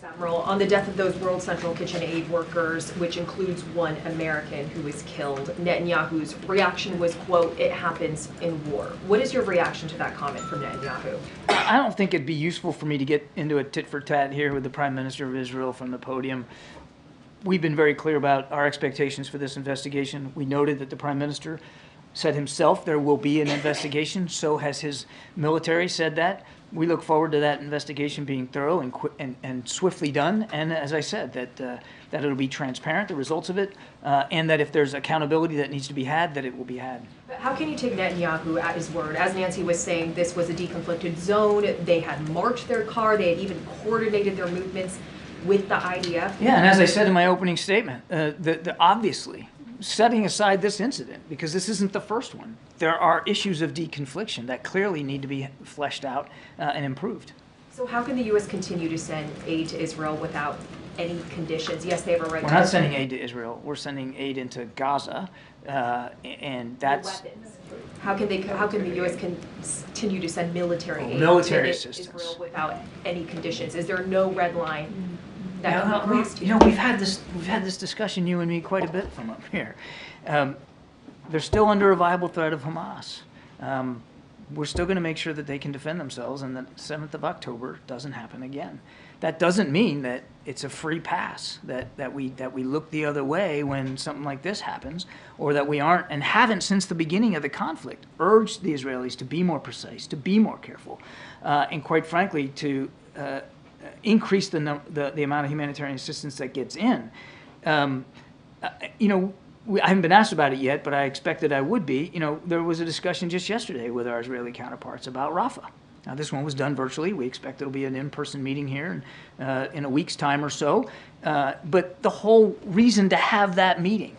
Thanks, Admiral. On the death of those World Central Kitchen aid workers, which includes one American who was killed, Netanyahu's reaction was, quote, "It happens in war." What is your reaction to that comment from Netanyahu? I don't think it'd be useful for me to get into a tit-for-tat here with the Prime Minister of Israel from the podium. We've been very clear about our expectations for this investigation. We noted that the Prime Minister said himself there will be an investigation. So has his military said that. We look forward to that investigation being thorough and swiftly done. And as I said, that it'll be transparent, the results of it, and that if there's accountability that needs to be had, that it will be had. But how can you take Netanyahu at his word? As Nancy was saying, this was a deconflicted zone. They had marked their car. They had even coordinated their movements with the IDF. Yeah, and as I said in my opening statement, obviously, setting aside this incident, because this isn't the first one, there are issues of deconfliction that clearly need to be fleshed out and improved. So how can the U.S. continue to send aid to Israel without any conditions? Yes, they have a right to... We're not sending aid to Israel. We're sending aid into Gaza, and that's... Weapons. How can the U.S. continue to send military aid military to assistance. Israel without any conditions? Is there no red line that can be crossed here? You know, we've had this discussion, you and me, quite a bit from up here. They're still under a viable threat of Hamas. We're still going to make sure that they can defend themselves, and that 7th of October doesn't happen again. That doesn't mean that it's a free pass, that we look the other way when something like this happens, or that we aren't and haven't since the beginning of the conflict urged the Israelis to be more precise, to be more careful, and quite frankly to increase the amount of humanitarian assistance that gets in. You know, I haven't been asked about it yet, but I expected I would be. You know, there was a discussion just yesterday with our Israeli counterparts about Rafah. Now, this one was done virtually. We expect it'll be an in-person meeting here in a week's time or so. But the whole reason to have that meeting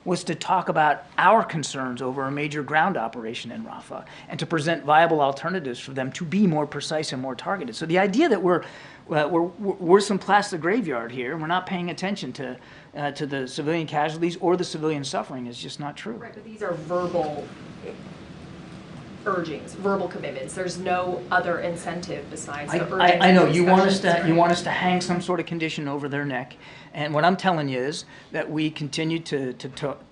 was to talk about our concerns over a major ground operation in Rafah and to present viable alternatives for them to be more precise and more targeted. So the idea that we're some plastic graveyard here, we're not paying attention to the civilian casualties or the civilian suffering is just not true. Right, but these are verbal urgings, verbal commitments. There's no other incentive besides the urging. I know you want us to hang some sort of condition over their neck, and what I'm telling you is that we continue to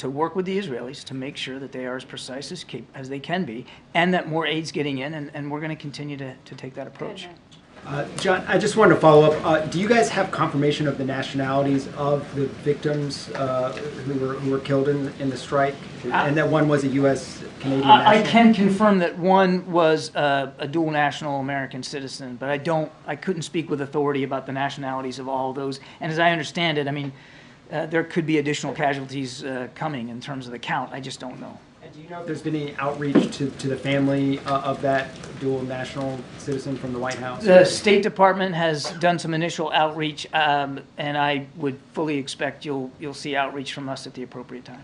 work with the Israelis to make sure that they are as precise as they can be, and that more aid's getting in, and we're going to continue to take that approach. John, I just wanted to follow up. Do you guys have confirmation of the nationalities of the victims who were killed in the strike, and that one was a U.S. Canadian national? I can confirm that one was a dual national American citizen, but I couldn't speak with authority about the nationalities of all of those. And as I understand it, I mean, there could be additional casualties coming in terms of the count. I just don't know. Do you know if there's been any outreach to the family of that dual national citizen from the White House? The State Department has done some initial outreach, and I would fully expect you'll see outreach from us at the appropriate time.